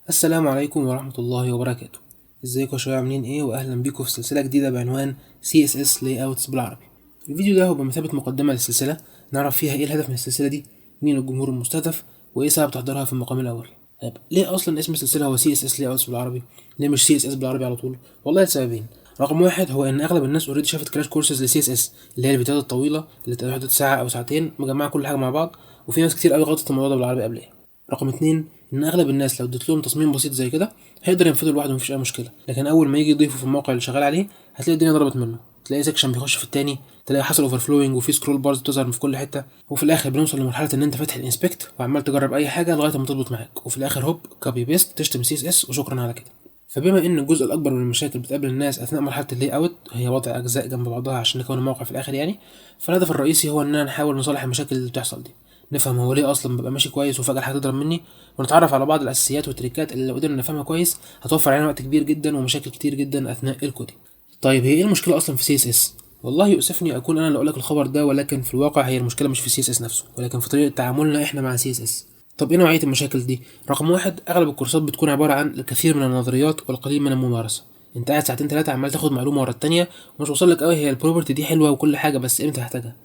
السلام عليكم ورحمة الله وبركاته. ازيكم يا شباب، عاملين ايه؟ واهلا بيكم في سلسلة جديدة بعنوان CSS Layouts بالعربي. الفيديو ده هو بمثابة مقدمة للسلسلة، نعرف فيها ايه الهدف من السلسلة دي، مين الجمهور المستهدف، وايه سبب تحضيرها في المقام الاول. طيب ليه اصلا اسم السلسلة هو CSS Layouts بالعربي؟ ليه مش CSS بالعربي على طول؟ والله لسببين. رقم واحد هو ان اغلب الناس اوريدي شافت كراش كورسز ل CSS، اللي هي الفيديوهات الطويلة اللي تقعد ساعة او ساعتين مجمعة كل حاجة مع بعض، وفي ناس كتير قوي غلطت الموضوع ده بالعربي قبلها. رقم اتنين، ان اغلب الناس لو اديت لهم تصميم بسيط زي كده هيقدر ينفذه لوحده مفيش اي مشكله، لكن اول ما يجي يضيفه في الموقع اللي شغال عليه هتلاقي الدنيا ضربت منه، تلاقي سيكشن بيخش في التاني، تلاقي حصل اوفر فلوينج وفي سكرول بارز بتظهر في كل حته، وفي الاخر بنوصل لمرحله ان انت فاتح الانسبكت وعمال تجرب اي حاجه لغايه ما تظبط معاك، وفي الاخر هوب كوبي بيست تشتم CSS وشكرا على كده. فبما ان الجزء الاكبر من المشاكل بتقابل الناس اثناء مرحله اللي اوت هي وضع اجزاء جنب بعضها عشان نكون الموقع في الاخر يعني، فالهدف الرئيسي هو اننا نحاول نصلح المشاكل اللي بتحصل دي، نفهم هو ليه اصلا بيبقى ماشي كويس وفجاه الحاجه تضرب مني، ونتعرف على بعض الاساسيات والتريكات اللي لو قدرنا نفهمها كويس هتوفر علينا وقت كبير جدا ومشاكل كتير جدا اثناء الكودينج. طيب هي ايه المشكله اصلا في CSS؟ والله يؤسفني اكون انا اللي اقول لك الخبر ده، ولكن في الواقع هي المشكله مش في CSS نفسه، ولكن في طريقه تعاملنا احنا مع CSS. طب ايه نوعيه المشاكل دي؟ رقم واحد، اغلب الكورسات بتكون عباره عن الكثير من النظريات والقليل من الممارسه. انت قاعد ساعتين ثلاثه عمال تاخد معلومه ورا التانيه ومش واصل لك قوي هي البروبرتي دي حلوه وكل حاجه، بس امتى هحتاجها.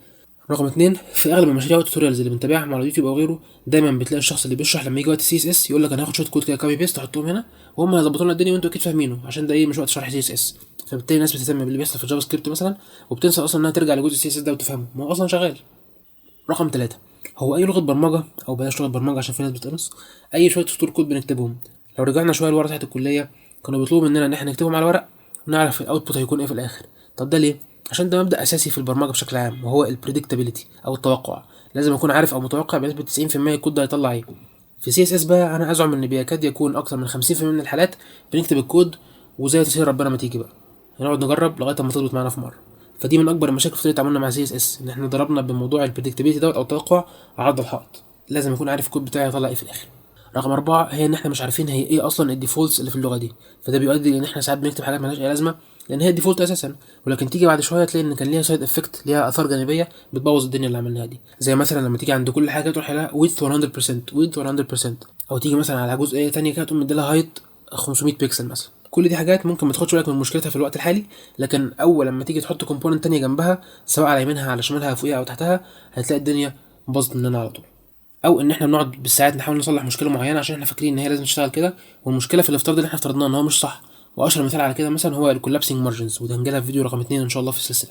رقم اتنين، في اغلب المشاريع والتوتوريالز اللي بنتابعهم على يوتيوب او غيره دايما بتلاقي الشخص اللي بيشرح لما يجي وقت CSS يقول لك انا هاخد شويه كود كده كوبي بيست احطهم هنا وهم هيظبطوا لنا الدنيا وانتوا اكيد فاهمينه، عشان ده ايه مش وقت شرح CSS. فبالتالي الناس بتهتم باللي بيحصل في الجافا سكريبت مثلا وبتنسى اصلا انها ترجع لجزء CSS ده وتفهمه، ما هو اصلا شغال. رقم ثلاثة، هو اي لغه برمجه او بلاش لغه برمجه عشان في ناس بتقرص، اي شويه سطور كود بنكتبهم لو رجعنا شويه لورا تحت الكليه كانوا بيطلبوا مننا ان احنا نكتبهم على ورق ونعرف الاوتبوت هيكون ايه في الاخر. طب ده ليه؟ عشان ده مبدأ اساسي في البرمجه بشكل عام وهو البريدكتابيلتي او التوقع، لازم اكون عارف او متوقع بنسبه 90% الكود ده هيطلع ايه. في CSS بقى انا ازعم ان بيكاد يكون اكتر من 50% من الحالات بنكتب الكود وزي تسهيل ربنا ما تيجي بقى هنقعد نجرب لغايه ما تظبط معانا في مره. فدي من اكبر المشاكل في طريقه تعاملنا مع CSS، ان احنا ضربنا بموضوع البريدكتابيلتي دوت او التوقع عرض الحائط، لازم اكون عارف الكود بتاعي هيطلع ايه في الاخر. رقم أربعة هي إن إحنا مش عارفين هي إيه أصلا الديفولتس اللي في اللغة دي، فده بيؤدي لإن إحنا ساعات بنكتب حاجات ملهاش أي لازمة لأن هي الديفولت أساسا، ولكن تيجي بعد شوية تلاقي إن كان ليها سايد إفكت، ليها آثار جانبية بتبوظ الدنيا اللي عملناها دي، زي مثلا لما تيجي عند كل حاجة تروح لها width 100% width 100%، أو تيجي مثلا على جزئية تانية كده تقوم مديلها هايت 500 بيكسل مثلا. كل دي حاجات ممكن ما تاخدش بالك من مشكلتها في الوقت الحالي، لكن أول لما تيجي تحط كومبوننت تانية جنبها سواء على يمينها على شمالها فوقيها أو تحتها هتلاقي الدنيا باظت مننا على طول. او ان احنا بنقعد بالساعات نحاول نصلح مشكله معينه عشان احنا فاكرين ان هي لازم تشتغل كده، والمشكله في الافتراض اللي احنا افترضناه ان هو مش صح. واشهر مثال على كده مثلا هو الكولابسنج مارجنز، وده هنجيلها في فيديو رقم 2 ان شاء الله في السلسله.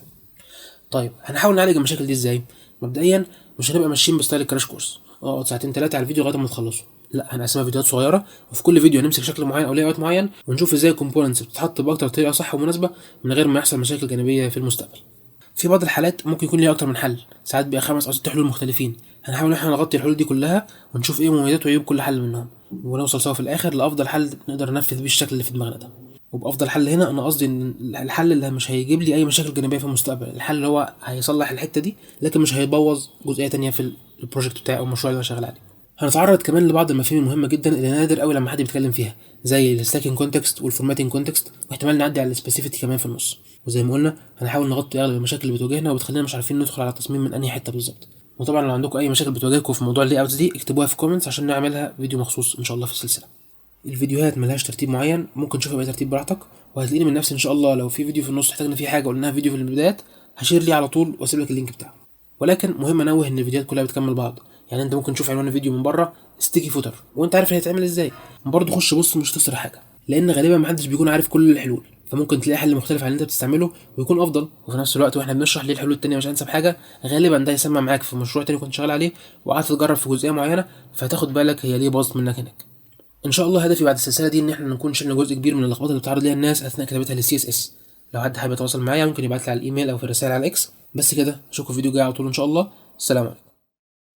طيب هنحاول نعالج المشاكل دي ازاي؟ مبدئيا مش هنبقى ماشيين بستايل الكراش كورس اقعد ساعتين ثلاثه على الفيديو لغايه ما تخلصه، لا هنقسمها فيديوهات صغيره وفي كل فيديو هنمسك شكل معين او لاي معين ونشوف ازاي الكومبوننتس بتتحط باكتر طريقه صح ومناسبه من غير ما يحصل مشاكل جانبيه في المستقبل. في بعض الحالات ممكن يكون ليها اكتر من حل، ساعات بيبقى 5 أو 6 حلول مختلفين، هنحاول ان احنا نغطي الحلول دي كلها ونشوف ايه مميزات وعيوب كل حل منهم ونوصل سوا في الاخر لافضل حل نقدر ننفذ بيه الشكل اللي في دماغنا ده. وبافضل حل هنا انا قصدي ان الحل اللي مش هيجيب لي اي مشاكل جانبيه في المستقبل، الحل اللي هو هيصلح الحته دي لكن مش هيبوظ جزئيه تانية في البروجكت بتاعي او المشروع اللي انا شغال عليه. هنتعرض كمان لبعض المفاهيم المهمه جدا اللي نادر قوي لما حد بيتكلم فيها، زي الستاكينج كونتكست والفورماتنج كونتكست، واحتمال نعدي على السبيسيفيتي كمان في النص. وزي ما قلنا هنحاول نغطي اغلب المشاكل اللي بتواجهنا وبتخلينا مش عارفين ندخل على التصميم من انهي حته بالظبط. وطبعا لو عندكم اي مشاكل بتواجهكم في موضوع اللي اوتس دي اكتبوها في كومنتس عشان نعملها فيديو مخصوص ان شاء الله في السلسله. الفيديوهات ملهاش ترتيب معين، ممكن تشوفها باي ترتيب براحتك، وهتلاقيني من نفسي ان شاء الله لو في فيديو في النص احتاجنا فيه حاجه قلناها فيديو في البدايات هشير ليه على طول واسيب لك اللينك بتاعه. ولكن مهم انوه ان الفيديوهات كلها بتكمل بعض، يعني انت ممكن تشوف عنوان الفيديو من بره ستيكي فوتر وانت عارف هي هتتعمل ازاي، برضه خش بص مش هتخسر حاجه، لان غالبا محدش بيكون عارف كل الحلول، فممكن تلاقي حل مختلف عن اللي انت بتستعمله ويكون افضل، وفي نفس الوقت واحنا بنشرح ليه الحلول التانية مش انسب حاجه غالبا ده يسمع معاك في مشروع تاني كنت شغال عليه وقعدت تجرب في جزئيه معينه فهتاخد بالك هي ليه باظت منك هناك. ان شاء الله هدفي بعد السلسله دي ان احنا نكون شلنا جزء كبير من اللخبطه اللي بتعرض ليها الناس اثناء كتابتها للسي اس اس. لو حد حابب يتواصل معايا ممكن يبعت لي على الايميل او في الرسائل على الاكس. بس كده اشوفكم في فيديو جاي على طول ان شاء الله. السلام عليكم.